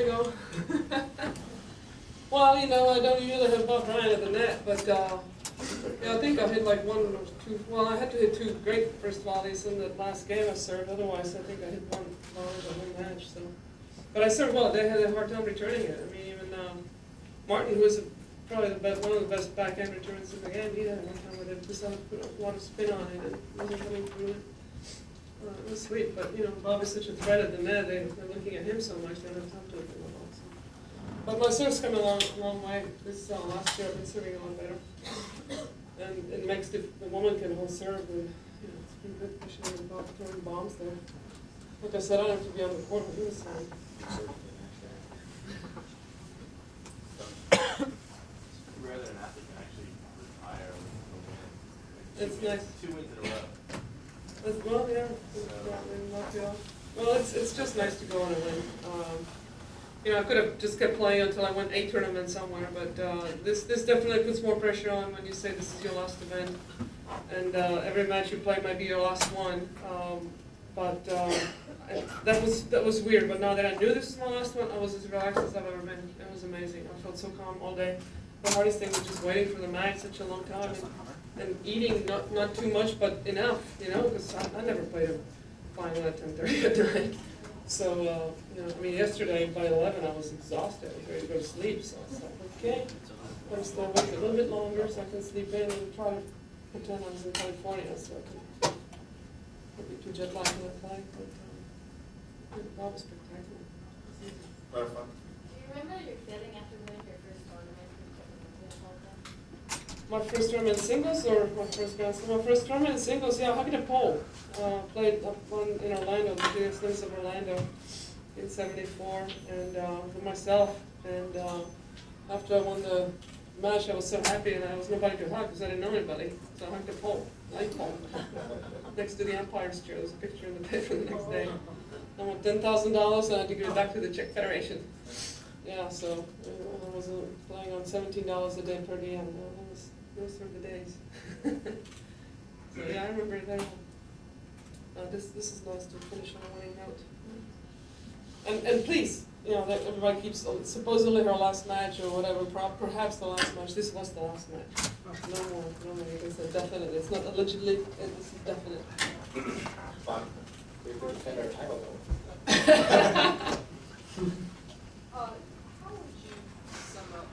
we go. Well, you know, I don't usually have Bob Bryan at the net, but yeah, I think I hit like one or two. Well, I had to hit two great first volleys in the last game I served. Otherwise, I think I hit one volley the whole match. So, but I served well. They had a hard time returning it. I mean, even Martin, who was probably the best, one of the best backhand returners in the game, he had one time with it. Just put a lot of spin on it and it wasn't coming through it. It was sweet, but you know, Bob is such a threat at the net. They're looking at him so much they don't have time to look at him. But my serve's come a long way. This last year I've been serving a lot better. And it makes the woman can hold serve, and you know, it's been good, especially with Bob throwing bombs there. Like I said, I don't have to be on the court when he was serving. Rather than athlete can actually retire with a win. It's nice. 2 wins in a row. Well, yeah. Well, it's just nice to go on and win. You know, I could have just kept playing until I won 8 tournaments somewhere, but this definitely puts more pressure on when you say this is your last event, and every match you play might be your last one. But that was weird. But now that I knew this was my last one, I was as relaxed as I've ever been. It was amazing. I felt so calm all day. The hardest thing was just waiting for the match such a long time and eating not too much, but enough. You know, because I never played a final at 10:30 at night. So, you know, I mean, yesterday by 11 I was exhausted. I was ready to go to sleep. So I was like, okay, I'm still waiting a little bit longer so I can sleep in and try to pretend I was in California so I can not be too jet lagged when I play. But that was spectacular. A lot of fun. Do you remember your feeling after winning your first tournament? My first tournament in singles or my first Grand Slam? My first tournament in singles, yeah, hugging a pole. Played up in Orlando, the Phoenix Slims of Orlando in '74, and with myself. And after I won the match, I was so happy, and I was nobody to hug because I didn't know anybody. So I hugged a pole, light pole, next to the umpire's chair. There's a picture in the paper the next day. I won $10,000, and I had to give it back to the Czech Federation. Yeah, so I was playing on $17 a day per diem. Those were the days. So yeah, I remember it very well. This is nice to finish on a winning note. And please, you know, that everybody keeps supposedly her last match or whatever. Perhaps the last match. This was the last match. No more. It's a definite. It's not allegedly. This is definite. Fun. We could defend our title though. How would you sum up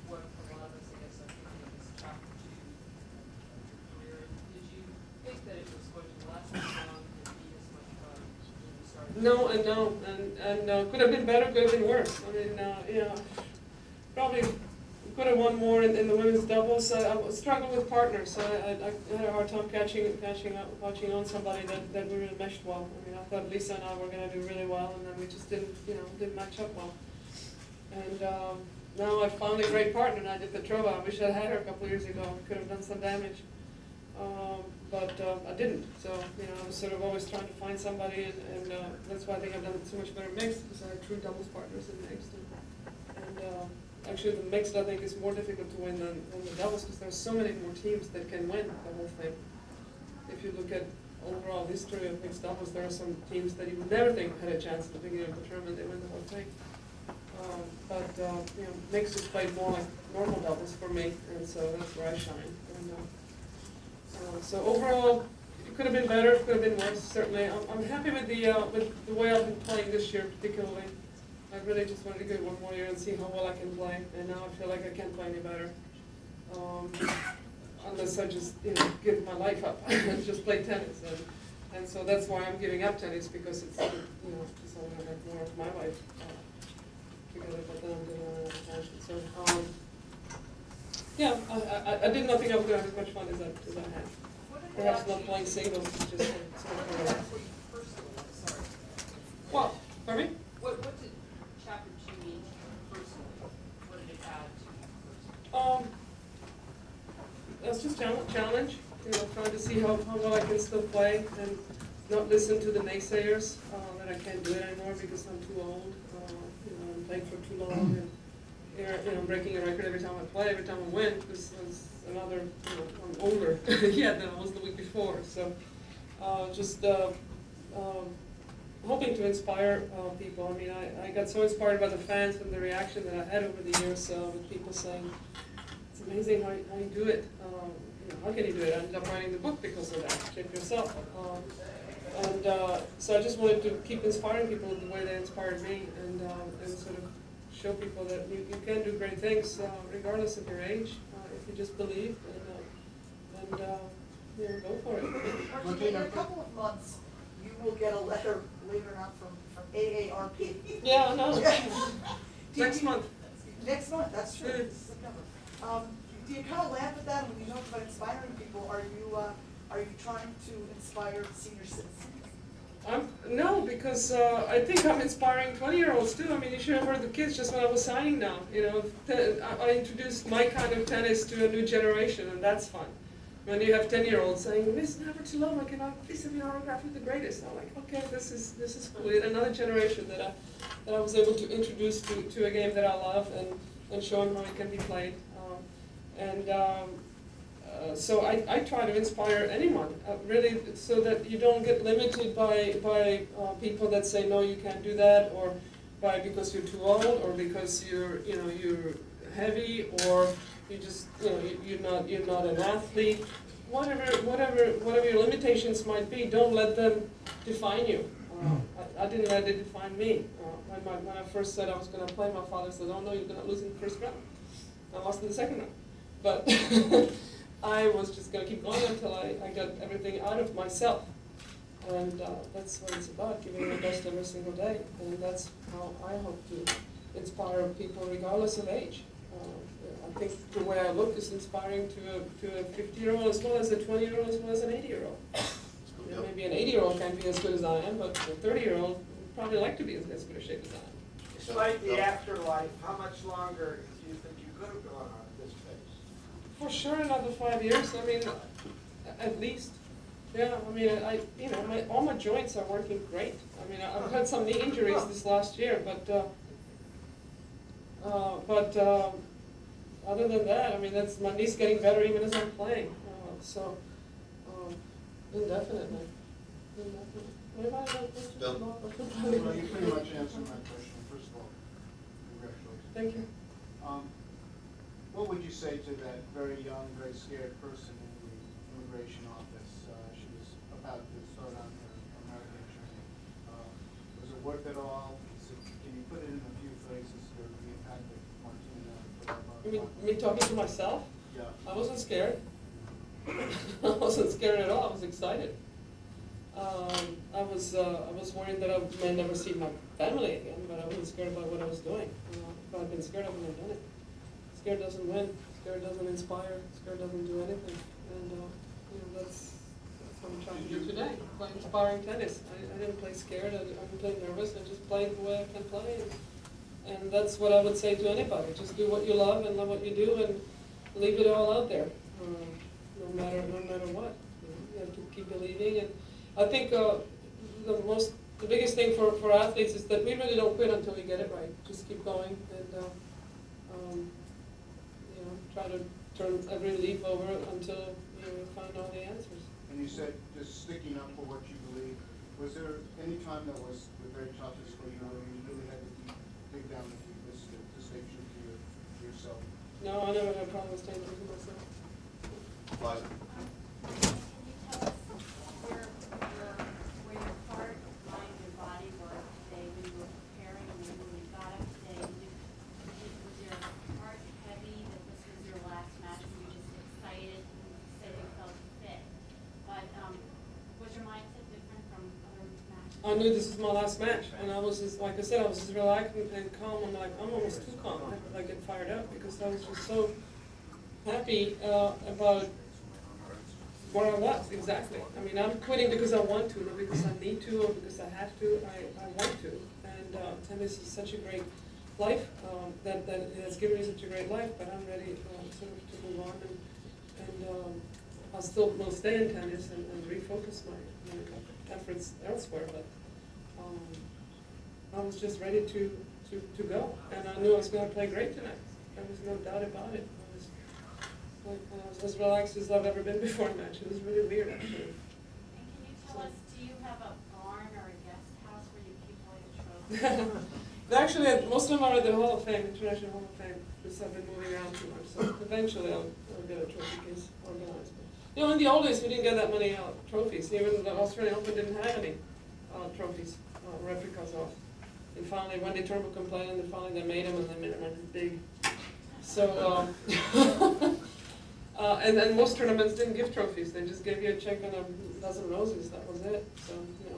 what a lot of us, I guess, are thinking is chapter 2 of your career? Did you think that it was going to last as long and be as much fun when you started? No, and no, and could have been better, could have been worse. I mean, you know, probably could have won more in the women's doubles. I struggled with partners, so I had a hard time catching on somebody that we really meshed well. I mean, I thought Lisa and I were going to do really well, and then we just didn't match up well. And now I found a great partner, Nadia Petrova. I wish I had her a couple of years ago. We could have done some damage. But I didn't. So, you know, I was sort of always trying to find somebody, and that's why I think I've done so much better mixed, because I had true doubles partners in mixed. And actually, the mixed, I think, is more difficult to win than the doubles, because there's so many more teams that can win the whole thing. If you look at overall history of mixed doubles, there are some teams that you would never think had a chance at the beginning of the tournament, they win the whole thing. But you know, mixed is played more like normal doubles for me, and so that's where I shine. And so overall, it could have been better, it could have been worse. Certainly, I'm happy with the way I've been playing this year, particularly. I really just wanted to go one more year and see how well I can play, and now I feel like I can't play any better, unless I just give my life up and just play tennis. And so that's why I'm giving up tennis, because it's just I want to have more of my life together. But then I'm doing passion. So yeah, I did not think I was going to have as much fun as I had. Perhaps not playing singles, just Personally, What? Pardon me? what did chapter 2 mean to you personally? What did it add to you personally? That's just challenge. Trying to see how well I can still play and not listen to the naysayers that I can't do it anymore because I'm too old. I'm playing for too long, and breaking a record every time I play, every time I win. This is another. I'm older than I was the week before. So just hoping to inspire people. I mean, I got so inspired by the fans and the reaction that I had over the years with people saying, it's amazing how you do it. How can you do it? I ended up writing the book because of that. Check yourself. So I just wanted to keep inspiring people the way they inspired me, and sort of show people that you can do great things regardless of your age if you just believe and go for it. Martina, in a couple of months, you will get a letter, believe it or not, from AARP. Yeah, no. Do Next you- month. Next month, that's true, Mm. it's September. Do you kind of laugh at that when you know about inspiring people? Are you trying to inspire senior citizens? No, because I think I'm inspiring 20-year-olds too. I mean, you should have heard the kids just when I was signing now. I introduced my kind of tennis to a new generation, and that's fun. When you have 10-year-olds saying, Miss Navratilova, can I please have your autograph with the greatest? I'm like, okay, this is cool. Yet another generation that I was able to introduce to a game that I love and show them how it can be played. So I try to inspire anyone, really, so that you don't get limited by people that say, no, you can't do that, or because you're too old, or because you're heavy, or you just you're not an athlete. Whatever your limitations might be, don't let them define you. I didn't let it define me. When I first said I was going to play, my father said, "Oh no, you're going to lose in the first round." I lost in the second round, but I was just going to keep going until I got everything out of myself. And that's what it's about, giving your best every single day. And that's how I hope to inspire people regardless of age. I think the way I look is inspiring to a 50-year-old as well as a 20-year-old as well as an 80-year-old. Maybe an 80-year-old can't be as good as I am, but a 30-year-old would probably like to be in as good a shape as I am. Despite the afterlife, how much longer do you think you could have gone on at this pace? For sure, another 5 years. I mean, at least. Yeah. I mean, all my joints are working great. I mean, I've had some knee injuries this last year, but other than that, I mean, my knee's getting better even as I'm playing. Indefinitely. Anybody have questions? Bill? Well, you pretty much answered my question. First of all, congratulations. Thank you. What would you say to that very young, very scared person in the immigration office? She was about to start on her American journey. Was it worth it all? Can you put it in a few phrases for the impact that Martina put You on? mean me talking to myself? Yeah. I wasn't scared. I wasn't scared at all. I was excited. I was worried that I may never see my family again, but I wasn't scared about what I was doing. If I'd been scared, I wouldn't have done it. Scared doesn't win. Scared doesn't inspire. Scared doesn't do anything. And that's what I'm trying to do today. Play inspiring tennis. I didn't play scared. I didn't play nervous. I just played the way I can play. And that's what I would say to anybody. Just do what you love and love what you do, and leave it all out there. No matter what. You have to keep believing. And I think the biggest thing for athletes is that we really don't quit until we get it right. Just keep going and try to turn every leaf over until we find all the answers. And you said just sticking up for what you believe. Was there any time that was the very toughest for you, where you really had to dig down the deepest to stay true to yourself? No, I never had a problem staying true to myself. Liza? Can you tell us where your heart, mind, your body were today when you were preparing, and then when you got up today? Was your heart heavy that this was your last match? Were you just excited? You said you felt fit. But was your mindset different from other matches? I knew this was my last match, and I was just, like I said, I was just relaxed and calm. I'm almost too calm. I get fired up because I was just so happy about where I was, exactly. I mean, I'm quitting because I want to, not because I need to or because I have to. I want to. And tennis is such a great life, that it has given me such a great life, but I'm ready sort of to move on. And I still will stay in tennis and refocus my efforts elsewhere, but I was just ready to go. And I knew I was going to play great tonight. There was no doubt about it. I was as relaxed as I've ever been before a match. It was really weird, actually. And can you tell us, do you have a barn or a guest house where Actually, most of them are at the Hall of Fame, International Hall of Fame, because I've been moving around too much, so eventually I'll get a trophy case organized. But, in the old days, we didn't get that many trophies. Even the Australian Open didn't have any trophies, replicas of. And finally, Wendy Turnbull complained, and finally they made them, and they made them like big. So, and most tournaments didn't give trophies. They just gave you a check and a dozen roses. That was it. So,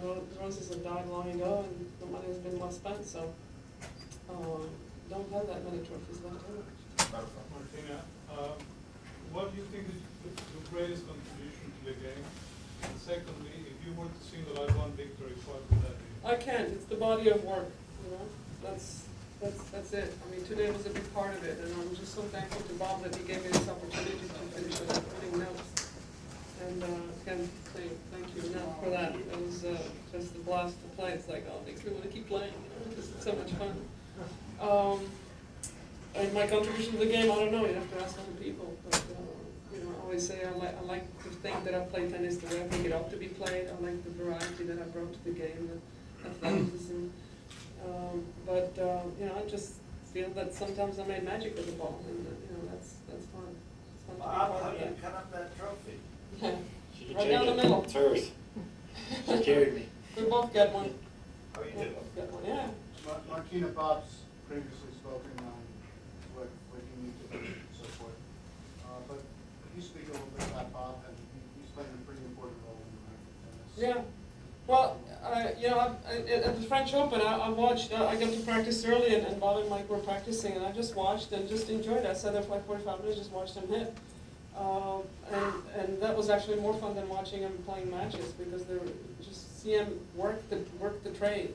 the roses have died long ago, and the money has been well spent. So, don't have that many trophies left anyway. Martina, what do you think is the greatest contribution to the game? And secondly, if you were to single out one victory, what would that be? I can't. It's the body of work. That's it. I mean, today was a big part of it, and I'm just so thankful to Bob that he gave me this opportunity to finish with putting notes. And again, thank you Nat, for that. It was just a blast to play. It's like, oh, it makes me want to keep playing. It's so much fun. And my contribution to the game, I don't know. You have to ask other people. But I always say I like to think that I play tennis the way I think it ought to be played. I like the variety that I brought to the game, the athleticism. I just feel that sometimes I made magic with the ball, and that's fun. It's fun to be Bob, part how of do you that. cut up that trophy? Yeah. She can Right take down the it. middle. It's hers. She carried me. We both get one. Oh, you We did? both get one, yeah. Martina, Bob's previously spoken on what you need to do and so forth. But could you speak a little bit about Bob, and he's playing a pretty important role in American tennis. Yeah. Well, at the French Open, I watched, I got to practice early, and Bob and Mike were practicing, and I just watched and just enjoyed it. I sat there for like 45 minutes, just watched him hit. And that was actually more fun than watching him playing matches, because they were just see him work the trade,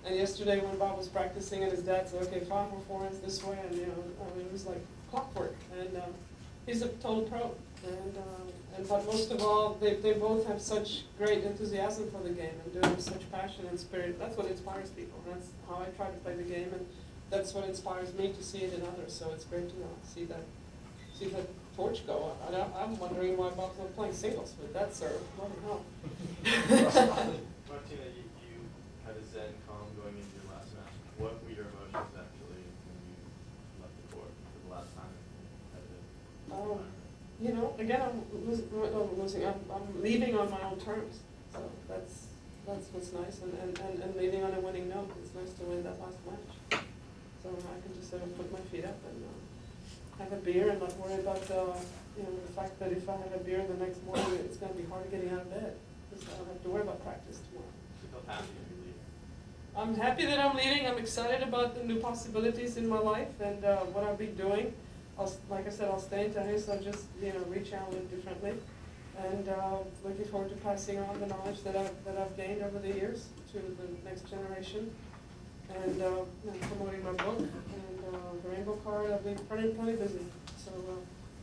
And yesterday when Bob was practicing, and his dad said, okay, 5 more forehands this way, and it was like clockwork. And he's a total pro. But most of all, they both have such great enthusiasm for the game and do it with such passion and spirit. That's what inspires people. That's how I try to play the game, and that's what inspires me to see it in others. So it's great to see that torch go on. I'm wondering why Bob's not playing singles with that serve. Bloody hell. Martina, you had a zen calm going into your last match. What were your emotions actually when you left the court for the last time? Again, I'm leaving on my own terms. So that's what's nice, and leaving on a winning note. It's nice to win that last match. So I can just sort of put my feet up and have a beer and not worry about the fact that if I have a beer the next morning, it's going to be hard getting out of bed, because I don't have to worry about practice tomorrow. You feel happy when you leave? I'm happy that I'm leaving. I'm excited about the new possibilities in my life and what I'll be doing. Like I said, I'll stay in tennis. I'll just reach out a little differently, and looking forward to passing on the knowledge that I've gained over the years to the next generation, and promoting my book and the Rainbow Card. I've been plenty busy. So,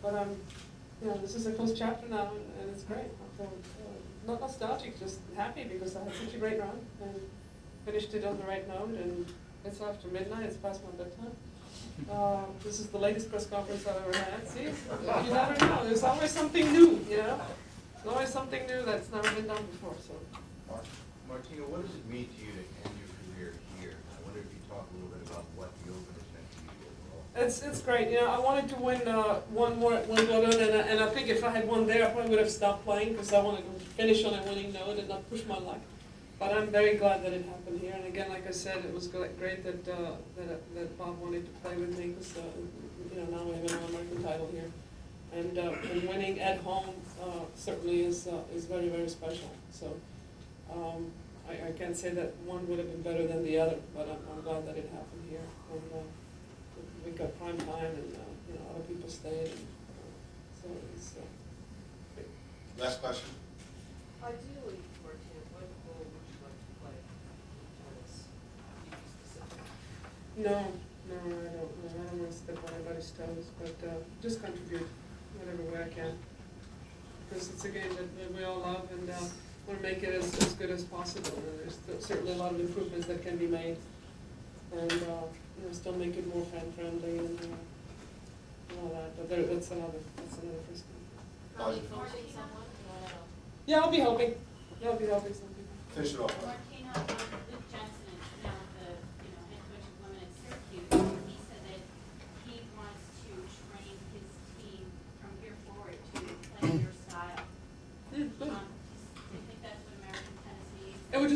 but I'm, this is a closed chapter now, and it's great. I feel not nostalgic, just happy because I had such a great run and finished it on the right note. And it's after midnight. It's past my bedtime. This is the latest press conference I've ever had. See, you never know. There's always something new, There's always something new that's never been done before. So, Martina, what does it mean to you to end your career here? I wonder if you talk a little bit about what the Open has meant to you overall. it's great. I wanted to win one more at Wimbledon, and I think if I had won there, I probably would have stopped playing because I wanted to finish on a winning note and not push my luck. But I'm very glad that it happened here. And again, like I said, it was great that Bob wanted to play with me because now we have an All-American title here, and winning at home certainly is very, very special. So I can't say that one would have been better than the other, but I'm glad that it happened here. And we got prime time, and other people stayed, and so it's great. Last question. Ideally, Martina, what role would you like to play in tennis? Specific? No, I don't want to step on anybody's toes, but just contribute whatever way I can. Because it's a game that we all love, and want to make it as good as possible. And there's certainly a lot of improvements that can be made, and still make it more fan-friendly and all that. But that's another first thing. Probably coaching someone, Yeah, I'll be helping. Yeah, I'll be helping some people. Finish it off. Martina, Luke Jensen and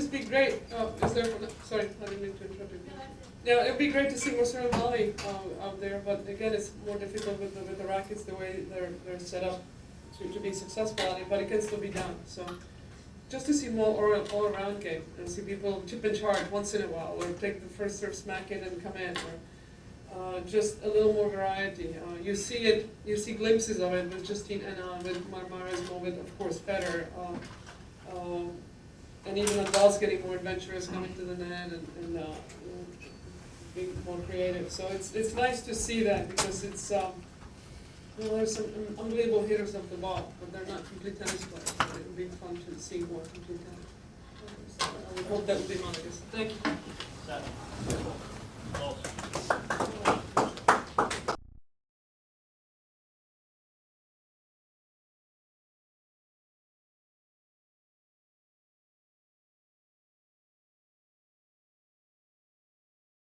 just be great, is there, sorry, I didn't mean to interrupt you. No, that's it. Yeah, it'd be great to see more Serena Valley out there, but again, it's more difficult with the rackets, the way they're set up to be successful at it, but it can still be done, so. Just to see more all-around game, and see people chip and charge once in a while, or take the first serve, smack it and come in, or just a little more variety. You see glimpses of it with Justine and with Marmarismo, with of course Federer, and even Nadal's getting more adventurous, coming to the net and being more creative. So it's nice to see that, because it's there's some unbelievable hitters of the ball, but they're not complete tennis players. So it would be fun to see more complete tennis. So I would hope that would be Monica's. Thank you. Second. Close.